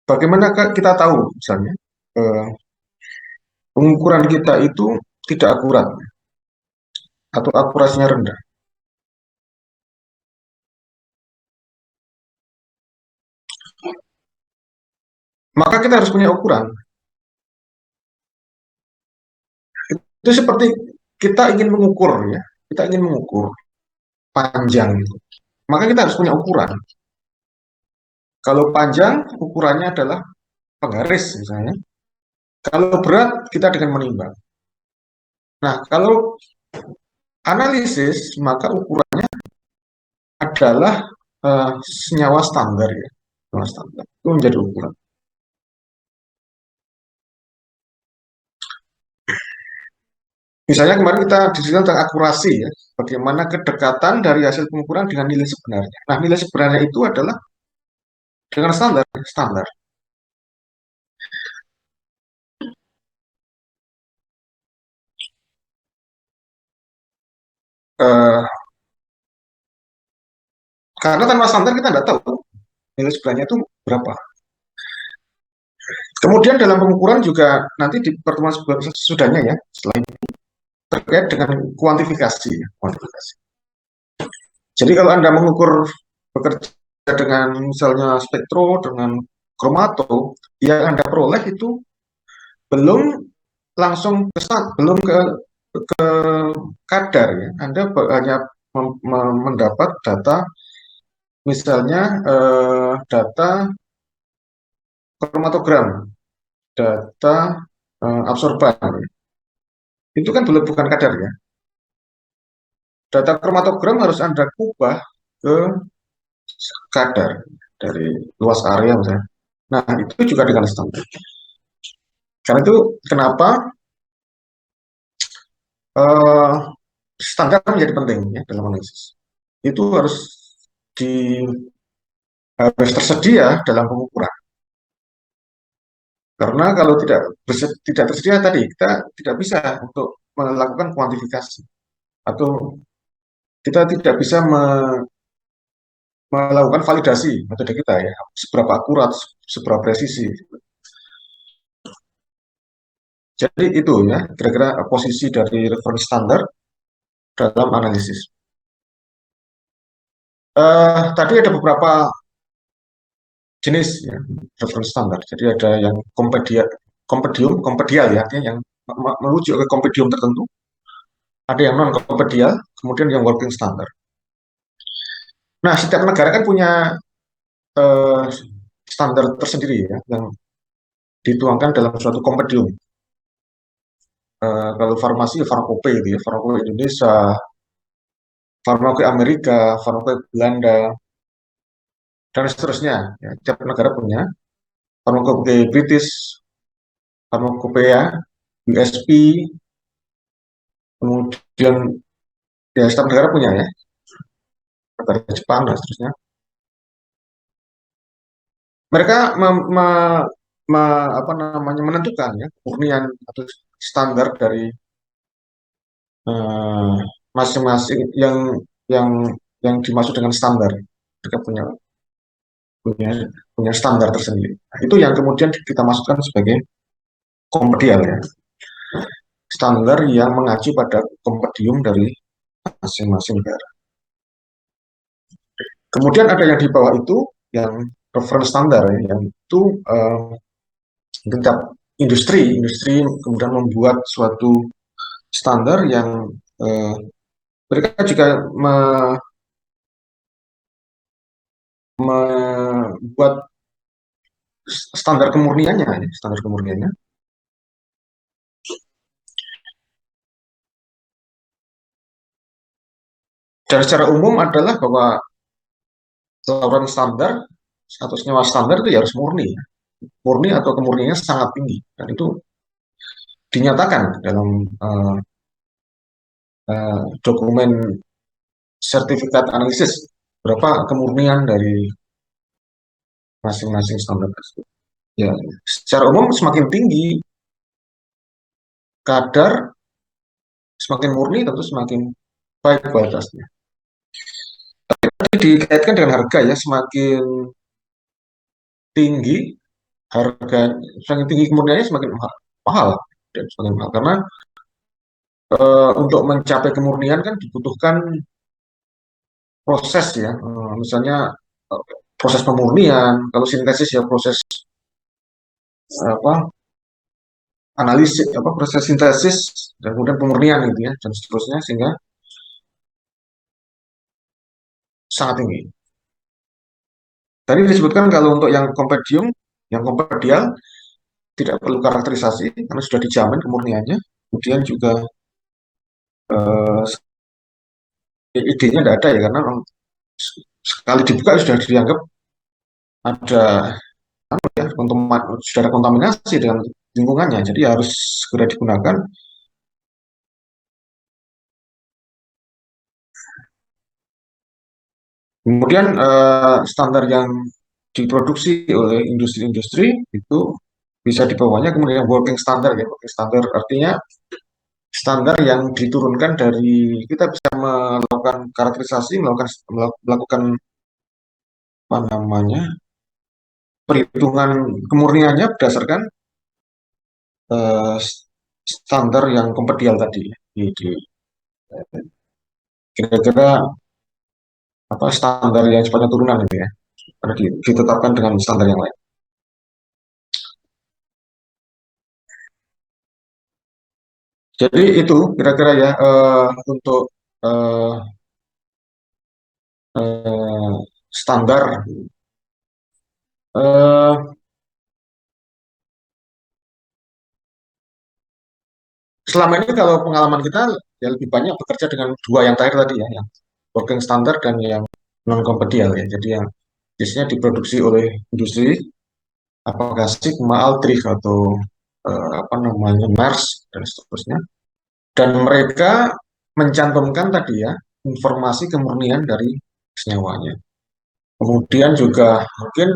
Bagaimana kita tahu misalnya eh, pengukuran kita itu tidak akurat atau akurasinya rendah? Maka kita harus punya ukuran. Itu seperti kita ingin mengukur ya, kita ingin mengukur panjang itu. Maka kita harus punya ukuran. Kalau panjang ukurannya adalah penggaris misalnya. Kalau berat kita dengan menimbang. Nah, kalau analisis maka ukurannya adalah senyawa standar ya. Senyawa standar itu menjadi ukuran. Misalnya kemarin kita diskusikan tentang akurasi ya, bagaimana kedekatan dari hasil pengukuran dengan nilai sebenarnya. Nah, nilai sebenarnya itu adalah dengan standar, standar. Eh, karena tanpa standar kita tidak tahu nilai sebenarnya itu berapa. Kemudian dalam pengukuran juga nanti di pertemuan sesudahnya ya, selain terkait dengan kuantifikasi, ya, kuantifikasi. Jadi kalau Anda mengukur bekerja dengan misalnya spektro, dengan kromato, yang Anda peroleh itu belum langsung belum ke kadar ya. Anda hanya mendapat data misalnya data kromatogram, data absorban. Itu kan belum bukan kadar ya. Data kromatogram harus Anda ubah ke kadar dari luas area misalnya. Nah, itu juga dengan standar. Karena itu kenapa eh, standar menjadi penting ya dalam analisis. Itu di harus tersedia dalam pengukuran. Karena kalau tidak tersedia tadi kita tidak bisa untuk melakukan kuantifikasi atau kita tidak bisa melakukan validasi metode kita ya seberapa akurat, seberapa presisi. Jadi itu ya kira-kira posisi dari reference standar dalam analisis. Tadi ada beberapa jenis ya, reference standar. Jadi ada yang kompedial ya, artinya yang merujuk ke kompedium tertentu. Ada yang non kompedial, kemudian yang working standard. Nah, setiap negara kan punya eh, standar tersendiri ya, yang dituangkan dalam suatu kompedium. Kalau farmasi, ya farmakope gitu ya, farmakope Indonesia, farmakope Amerika, farmakope Belanda, dan seterusnya. Ya, setiap negara punya farmakope British, farmakopeia, USP, kemudian ya setiap negara punya ya, negara Jepang dan seterusnya. Mereka apa namanya menentukan ya murnian atau standar dari eh, masing-masing yang yang dimaksud dengan standar. Mereka punya punya standar tersendiri. Nah, itu yang kemudian kita masukkan sebagai kompedial ya, standar yang mengacu pada kompedium dari masing-masing negara. Kemudian ada yang di bawah itu yang reference standar ya, yang itu tingkat industri kemudian membuat suatu standar yang eh, mereka juga membuat standar kemurniannya, ya, standar kemurniannya. Dan secara umum adalah bahwa saluran standar atau senyawa standar itu ya harus murni, ya. Murni atau kemurniannya sangat tinggi dan itu dinyatakan dalam dokumen sertifikat analisis berapa kemurnian dari masing-masing standar tersebut. Ya, secara umum semakin tinggi kadar, semakin murni tentu semakin baik kualitasnya. Tapi dikaitkan dengan harga ya, semakin tinggi harga semakin tinggi kemurniannya semakin mahal, mahal dan semakin mahal karena untuk mencapai kemurnian kan dibutuhkan proses ya. Misalnya eh, proses pemurnian, kalau sintesis ya proses apa analisis apa proses sintesis dan kemudian pemurnian gitu ya dan seterusnya sehingga sangat tinggi. Tadi disebutkan kalau untuk yang kompedial tidak perlu karakterisasi karena sudah dijamin kemurniannya. Kemudian juga eh, idenya tidak ada ya karena sekali dibuka sudah dianggap ada ya, sudah ada kontaminasi dengan lingkungannya, jadi harus segera digunakan. Kemudian standar yang diproduksi oleh industri-industri itu bisa dibawanya kemudian working standard ya. Working standard artinya standar yang diturunkan dari kita bisa melakukan karakterisasi, melakukan apa namanya perhitungan kemurniannya berdasarkan eh, standar yang kompetial tadi. Kira-kira apa standar yang sifatnya turunan itu ya, karena ditetapkan dengan standar yang lain. Jadi itu kira-kira ya untuk eh, eh, standar. Eh, Selama ini kalau pengalaman kita ya lebih banyak bekerja dengan dua yang terakhir tadi ya, yang working standard dan yang non kompetial ya. Jadi yang biasanya diproduksi oleh industri, apakah Sigma, Aldrich atau apa namanya Mars dan seterusnya. Dan mereka mencantumkan tadi ya informasi kemurnian dari senyawanya. Kemudian juga mungkin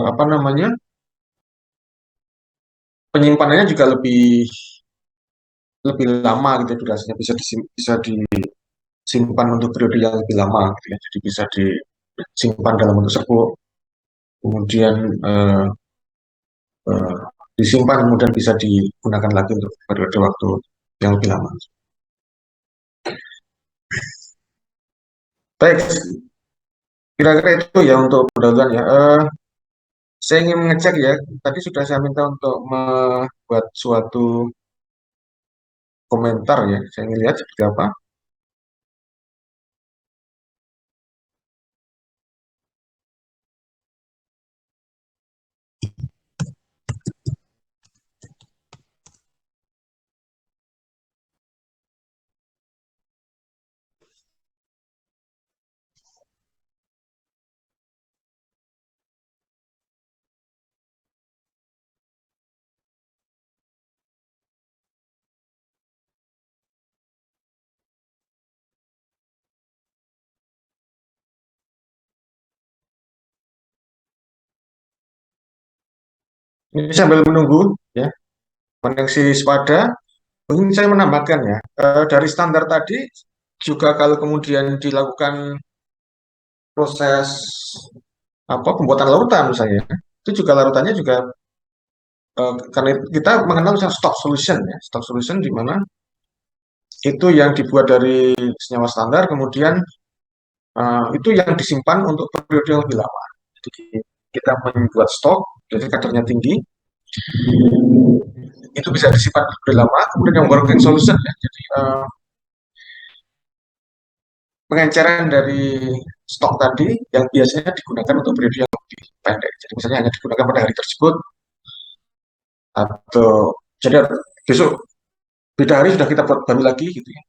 apa namanya penyimpanannya juga lebih lama gitu durasinya bisa disimpan untuk periode yang lebih lama gitu ya. Jadi bisa disimpan dalam bentuk serbuk, kemudian eh, eh, disimpan kemudian bisa digunakan lagi untuk periode waktu yang lebih lama. Baik, kira-kira itu ya untuk pendahuluan ya. Saya ingin mengecek ya, tadi sudah saya minta untuk membuat suatu komentar ya. Saya ingin lihat seperti apa. Ini sambil menunggu ya koneksi sepada, mungkin saya menambahkan ya, dari standar tadi juga kalau kemudian dilakukan proses apa pembuatan larutan misalnya, itu juga larutannya juga karena kita mengenal misalnya stock solution ya, stock solution di mana itu yang dibuat dari senyawa standar, kemudian itu yang disimpan untuk periode yang lebih lama. Jadi kita membuat stok, jadi kadarnya tinggi, itu bisa disimpan lebih lama. Kemudian yang working solution ya, jadi pengenceran dari stok tadi yang biasanya digunakan untuk periode yang lebih pendek. Jadi misalnya hanya digunakan pada hari tersebut atau jadi besok beda hari sudah kita buat baru lagi gitu ya.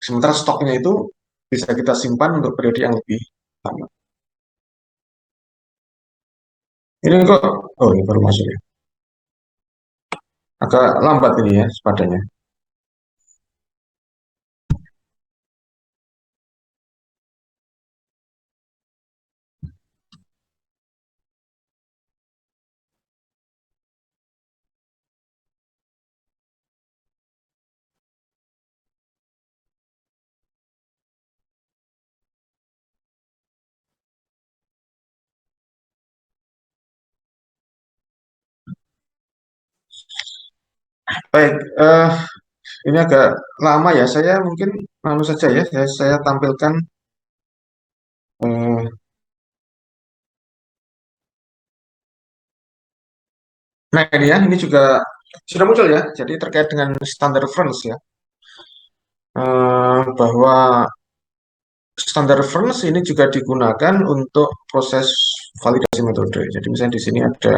Sementara stoknya itu bisa kita simpan untuk periode yang lebih lama. Ini kok, oh ini baru masuk ya. Agak lambat ini ya sepadanya. Baik, ini agak lama ya. Saya mungkin langsung saja ya. Saya tampilkan. eh, nah ini ya, ini juga sudah muncul ya. Jadi terkait dengan standar reference ya, bahwa standar reference ini juga digunakan untuk proses validasi metode. Jadi misalnya di sini ada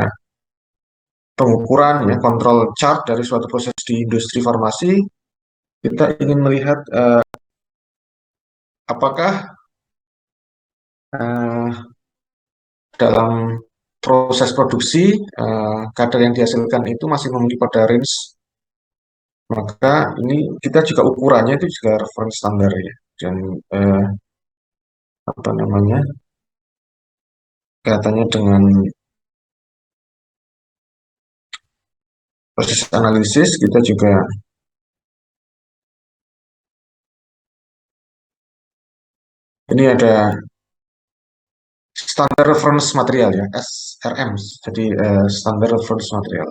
pengukuran ya, kontrol chart dari suatu proses di industri farmasi. Kita ingin melihat apakah eh, dalam proses produksi kadar yang dihasilkan itu masih memenuhi pada range, maka ini kita juga ukurannya itu juga reference standar ya, dan eh, apa namanya, kaitannya dengan proses analisis. Kita juga ini ada standar reference material ya, SRM, jadi standar reference material.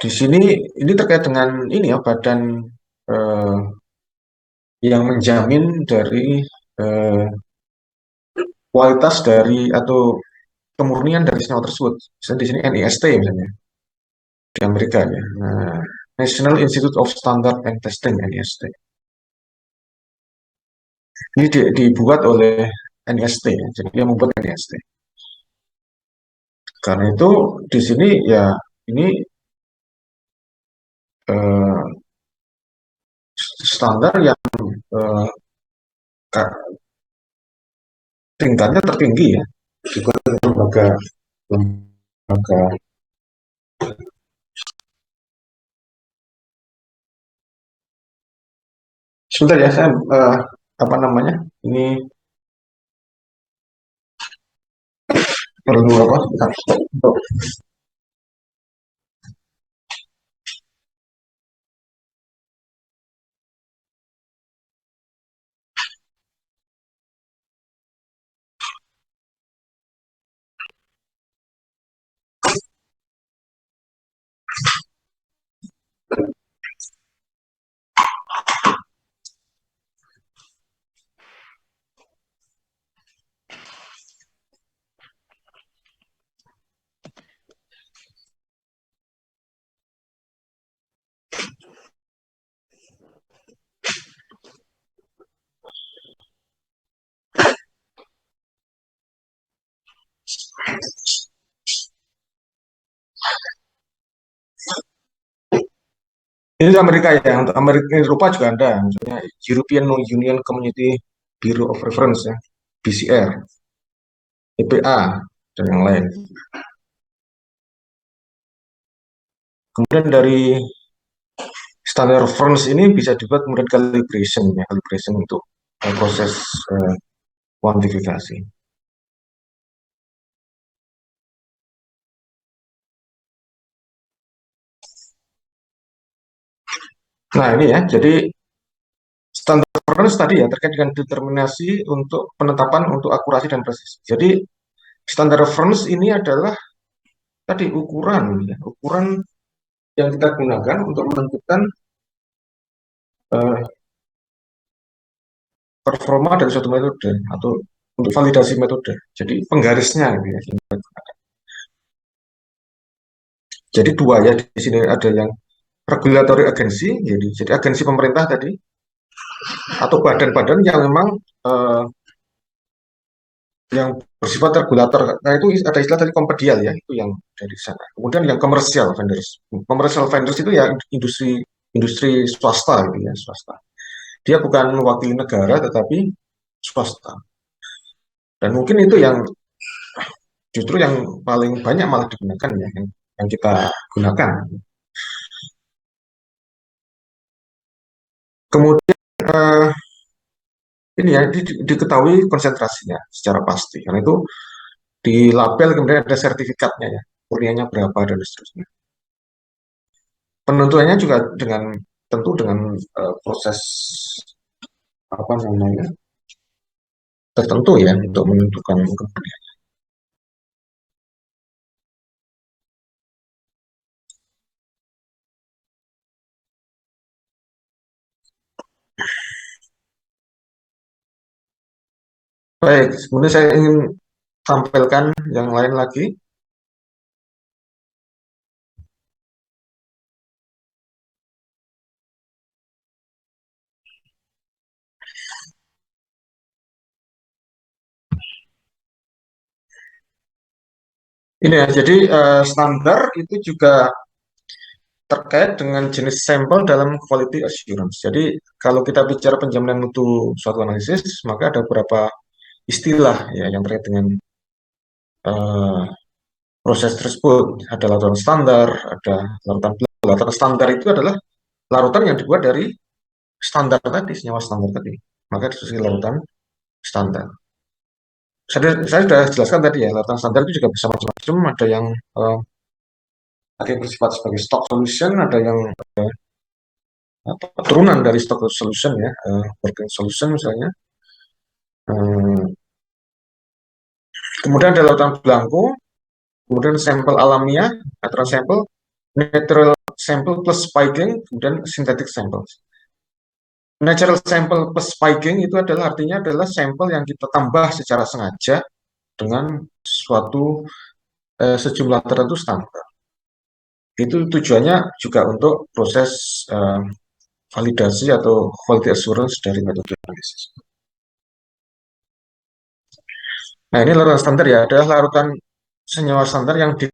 Di sini ini terkait dengan ini ya, badan eh, yang menjamin dari eh, kualitas dari atau kemurnian dari senyawa tersebut. Misalnya di sini NIST misalnya di Amerika ya. Nah, National Institute of Standard and Testing NIST. Ini dibuat oleh NIST ya. Jadi dia membuat NIST. Karena itu di sini ya ini eh, standar yang eh, tingkatnya tertinggi ya. Juga lembaga lembaga sebentar ya, saya apa namanya, ini perlu apa, untuk ini di Amerika ya. Untuk Amerika, Eropa juga ada, misalnya European Union Community Bureau of Reference ya, BCR, EPA, dan yang lain. Kemudian dari standar reference ini bisa dibuat kemudian calibration ya, calibration untuk proses eh, kuantifikasi. Nah ini ya, jadi standar reference tadi ya terkait dengan determinasi untuk penetapan untuk akurasi dan presisi. Jadi standar reference ini adalah tadi ukuran ya, ukuran yang kita gunakan untuk menentukan eh, performa dari suatu metode atau untuk validasi metode. Jadi penggarisnya gitu ya. Jadi dua ya, di sini ada yang regulatory agency, jadi agensi pemerintah tadi, atau badan-badan yang memang eh, yang bersifat regulator. Nah itu ada istilah tadi kompedial ya, itu yang dari sana. Kemudian yang commercial vendors. Commercial vendors itu ya industri industri swasta gitu ya, swasta. Dia bukan mewakili negara tetapi swasta. Dan mungkin itu yang justru yang paling banyak malah digunakan ya, yang kita gunakan. Kemudian ini ya diketahui konsentrasinya secara pasti. Karena itu di label kemudian ada sertifikatnya ya, murniannya berapa dan seterusnya. Penentuannya juga dengan tentu dengan proses apa namanya tertentu ya untuk menentukan kemudian. Baik, kemudian saya ingin tampilkan yang lain lagi. Ini ya, jadi standar itu juga terkait dengan jenis sampel dalam quality assurance. Jadi kalau kita bicara penjaminan mutu suatu analisis, maka ada beberapa istilah ya yang terkait dengan eh, proses tersebut. Ada larutan standar, ada larutan pelak. Larutan standar itu adalah larutan yang dibuat dari standar tadi, senyawa standar tadi. Maka disebut larutan standar. Saya sudah jelaskan tadi ya, larutan standar itu juga bisa macam-macam. Eh, ada yang bersifat sebagai stock solution, ada yang turunan dari stock solution ya, working solution misalnya. Eh, Kemudian ada larutan belangko, kemudian sampel alamiah, natural sample plus spiking, kemudian synthetic sample. Natural sample plus spiking itu adalah artinya adalah sampel yang kita tambah secara sengaja dengan suatu sejumlah tertentu standar. Itu tujuannya juga untuk proses validasi atau quality assurance dari metode analisis. Nah, ini larutan standar ya, adalah larutan senyawa standar yang